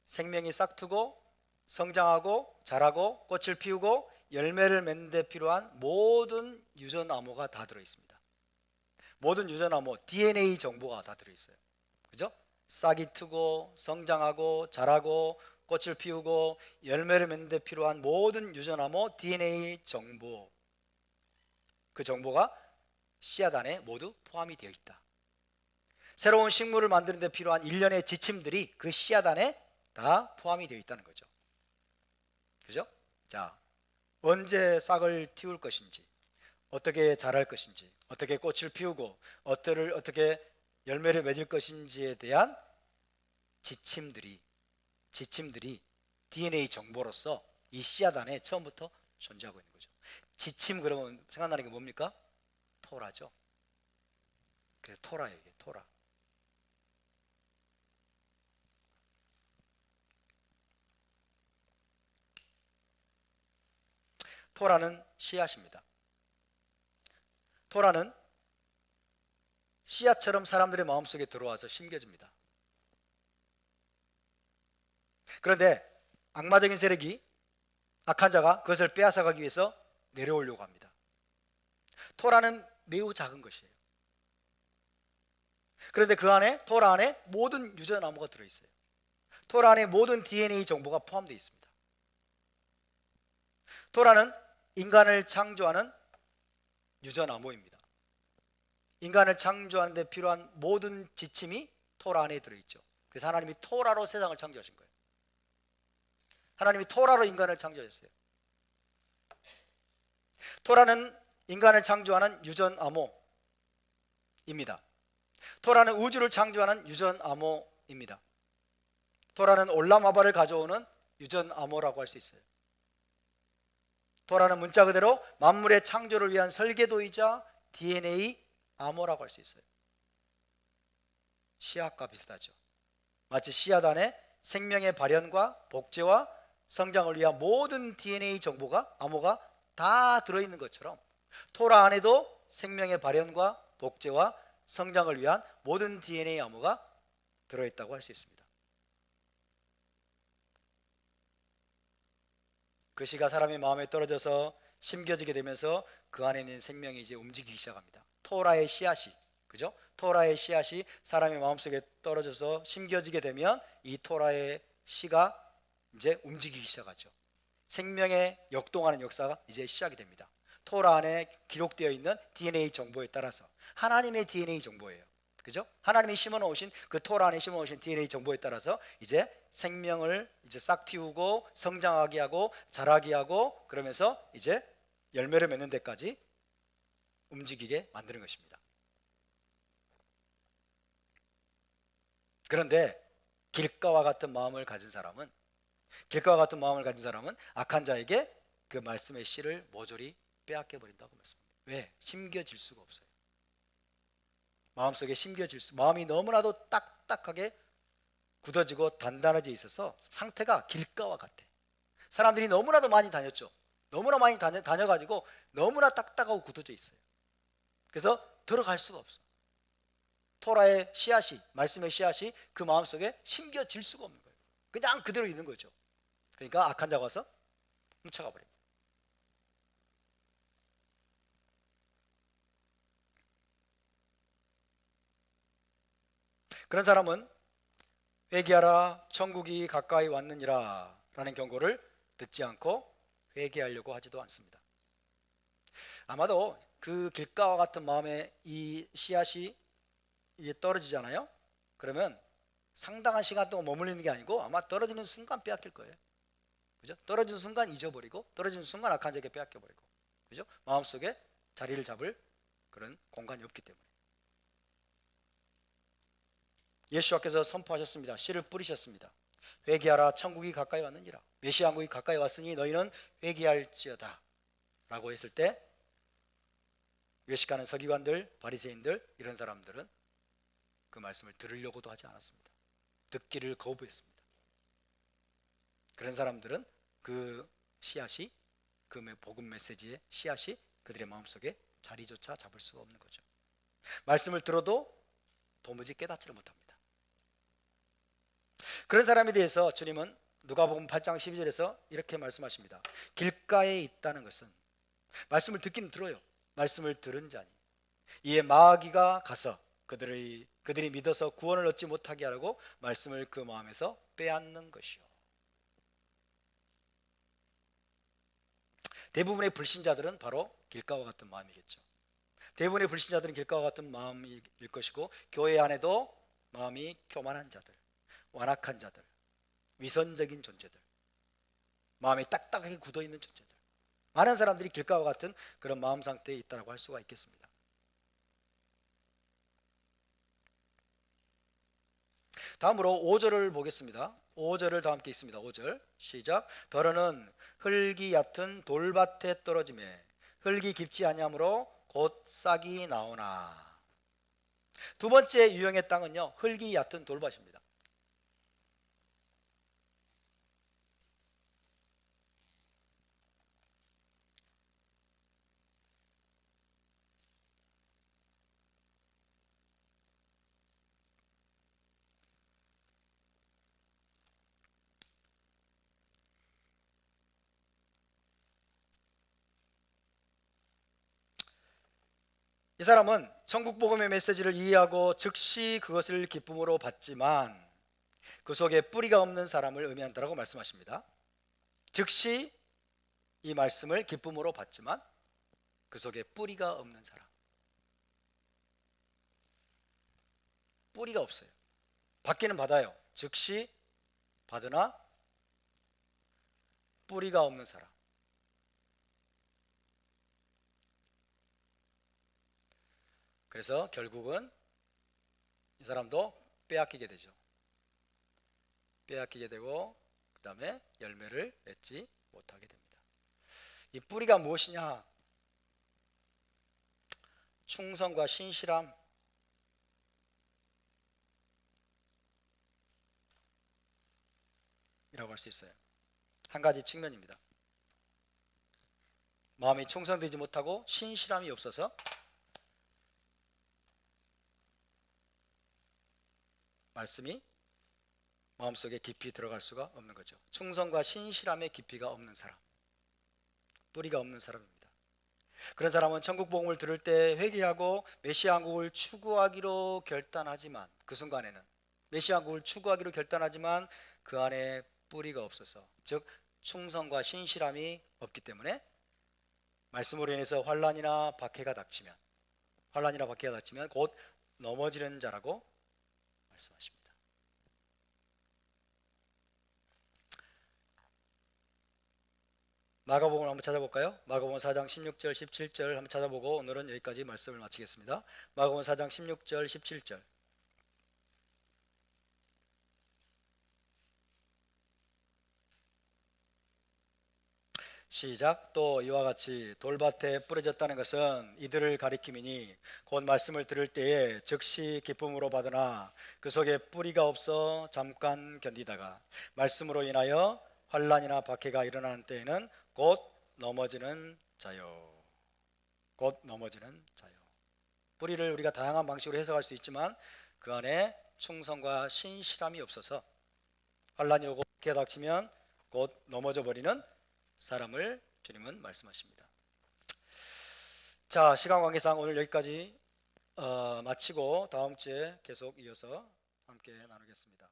생명이 싹트고 성장하고 자라고 꽃을 피우고 열매를 맺는 데 필요한 모든 유전암호가 다 들어있습니다. 모든 유전암호, DNA 정보가 다 들어있어요. 그죠? 싹이 트고 성장하고 자라고 꽃을 피우고 열매를 맺는 데 필요한 모든 유전암호, DNA 정보, 그 정보가 씨앗 안에 모두 포함이 되어 있다. 새로운 식물을 만드는 데 필요한 일련의 지침들이 그 씨앗 안에 다 포함이 되어 있다는 거죠. 그죠? 자, 언제 싹을 틔울 것인지, 어떻게 자랄 것인지, 어떻게 꽃을 피우고 어떻게 열매를 맺을 것인지에 대한 지침들이 DNA 정보로서 이 씨앗 안에 처음부터 존재하고 있는 거죠. 지침, 그러면 생각나는 게 뭡니까? 토라죠. 그래서 토라예요. 이게 토라. 토라는 씨앗입니다. 토라는 씨앗처럼 사람들의 마음속에 들어와서 심겨집니다. 그런데 악마적인 세력이, 악한 자가 그것을 빼앗아가기 위해서 내려오려고 합니다. 토라는 매우 작은 것이에요. 그런데 그 안에, 토라 안에 모든 유전암호가 들어있어요. 토라 안에 모든 DNA 정보가 포함되어 있습니다. 토라는 인간을 창조하는 유전암호입니다. 인간을 창조하는 데 필요한 모든 지침이 토라 안에 들어있죠. 그래서 하나님이 토라로 세상을 창조하신 거예요. 하나님이 토라로 인간을 창조했어요. 토라는 인간을 창조하는 유전암호입니다. 토라는 우주를 창조하는 유전암호입니다. 토라는 올라마바를 가져오는 유전암호라고 할 수 있어요. 토라는 문자 그대로 만물의 창조를 위한 설계도이자 DNA 암호라고 할 수 있어요. 씨앗과 비슷하죠. 마치 씨앗 안에 생명의 발현과 복제와 성장을 위한 모든 DNA 정보가, 암호가 다 들어있는 것처럼 토라 안에도 생명의 발현과 복제와 성장을 위한 모든 DNA 암호가 들어있다고 할 수 있습니다. 그 씨가 사람의 마음에 떨어져서 심겨지게 되면서 그 안에 있는 생명이 이제 움직이기 시작합니다. 토라의 씨앗이, 그죠? 토라의 씨앗이 사람의 마음속에 떨어져서 심겨지게 되면 이 토라의 씨가 이제 움직이기 시작하죠. 생명의 역동하는 역사가 이제 시작이 됩니다. 토라 안에 기록되어 있는 DNA 정보에 따라서, 하나님의 DNA 정보예요. 그죠? 하나님이 심어놓으신, 그 토라 안에 심어놓으신 DNA 정보에 따라서 이제 생명을 이제 싹 틔우고 성장하게 하고 자라게 하고, 그러면서 이제 열매를 맺는 데까지 움직이게 만드는 것입니다. 그런데 길가와 같은 마음을 가진 사람은 악한 자에게 그 말씀의 씨를 모조리 빼앗겨 버린다고 말씀합니다. 왜? 심겨질 수가 없어요. 마음속에 마음이 너무나도 딱딱하게 굳어지고 단단해져 있어서 상태가 길가와 같아. 사람들이 너무나도 많이 다녔죠. 너무나 많이 다녀가지고 너무나 딱딱하고 굳어져 있어요. 그래서 들어갈 수가 없어. 토라의 씨앗이, 말씀의 씨앗이 그 마음속에 심겨질 수가 없는 거예요. 그냥 그대로 있는 거죠. 그러니까 악한 자가 와서 훔쳐가 버립니다. 그런 사람은 회개하라, 천국이 가까이 왔느니라 라는 경고를 듣지 않고 회개하려고 하지도 않습니다. 아마도 그 길가와 같은 마음에 이 씨앗이 이게 떨어지잖아요. 그러면 상당한 시간 동안 머물리는 게 아니고 아마 떨어지는 순간 빼앗길 거예요. 그죠? 떨어지는 순간 잊어버리고, 떨어지는 순간 악한 자에게 빼앗겨버리고, 그죠? 마음속에 자리를 잡을 그런 공간이 없기 때문에. 예수께서 선포하셨습니다. 씨를 뿌리셨습니다. 회개하라, 천국이 가까이 왔느니라. 메시아 왕국이 가까이 왔으니 너희는 회개할지어다 라고 했을 때 외식하는 서기관들, 바리새인들 이런 사람들은 그 말씀을 들으려고도 하지 않았습니다. 듣기를 거부했습니다. 그런 사람들은 그 씨앗이, 그 복음 메시지의 씨앗이 그들의 마음속에 자리조차 잡을 수가 없는 거죠. 말씀을 들어도 도무지 깨닫지를 못합니다. 그런 사람에 대해서 주님은 누가복음 8장 12절에서 이렇게 말씀하십니다. 길가에 있다는 것은 말씀을 듣기는 들어요. 말씀을 들은 자니 이에 마귀가 가서 그들이 믿어서 구원을 얻지 못하게 하라고 말씀을 그 마음에서 빼앗는 것이요. 대부분의 불신자들은 바로 길가와 같은 마음이겠죠. 대부분의 불신자들은 길가와 같은 마음일 것이고, 교회 안에도 마음이 교만한 자들, 완악한 자들, 위선적인 존재들, 마음이 딱딱하게 굳어있는 존재들, 많은 사람들이 길가와 같은 그런 마음 상태에 있다고 할 수가 있겠습니다. 다음으로 5절을 보겠습니다. 5절을 다 함께 있습니다. 5절 시작. 더러는 흙이 얕은 돌밭에 떨어지매 흙이 깊지 아니하므로 곧 싹이 나오나. 두 번째 유형의 땅은요, 흙이 얕은 돌밭입니다. 이 사람은 천국 복음의 메시지를 이해하고 즉시 그것을 기쁨으로 받지만 그 속에 뿌리가 없는 사람을 의미한다고 말씀하십니다. 즉시 이 말씀을 기쁨으로 받지만 그 속에 뿌리가 없는 사람. 뿌리가 없어요. 받기는 받아요. 즉시 받으나 뿌리가 없는 사람. 그래서 결국은 이 사람도 빼앗기게 되죠. 빼앗기게 되고 그 다음에 열매를 맺지 못하게 됩니다. 이 뿌리가 무엇이냐? 충성과 신실함, 이라고 할 수 있어요. 한 가지 측면입니다. 마음이 충성되지 못하고 신실함이 없어서 말씀이 마음속에 깊이 들어갈 수가 없는 거죠. 충성과 신실함의 깊이가 없는 사람, 뿌리가 없는 사람입니다. 그런 사람은 천국 복음을 들을 때 회개하고 메시아 왕국을 추구하기로 결단하지만, 그 순간에는 메시아 왕국을 추구하기로 결단하지만 그 안에 뿌리가 없어서, 즉 충성과 신실함이 없기 때문에 말씀으로 인해서 환난이나 박해가 닥치면 곧 넘어지는 자라고 말씀하십니다. 마가복음을 한번 찾아볼까요? 마가복음 4장 16절 17절 한번 찾아보고 오늘은 여기까지 말씀을 마치겠습니다. 마가복음 4장 16절 17절 시작. 또 이와 같이 돌밭에 뿌려졌다는 것은 이들을 가리킴이니 곧 말씀을 들을 때에 즉시 기쁨으로 받으나 그 속에 뿌리가 없어 잠깐 견디다가 말씀으로 인하여 환난이나 박해가 일어나는 때에는 곧 넘어지는 자요. 곧 넘어지는 자요. 뿌리를 우리가 다양한 방식으로 해석할 수 있지만 그 안에 충성과 신실함이 없어서 환난이 오고 박해가 닥치면 곧 넘어져 버리는 사람을 주님은 말씀하십니다. 자, 시간 관계상 오늘 여기까지 마치고 다음 주에 계속 이어서 함께 나누겠습니다.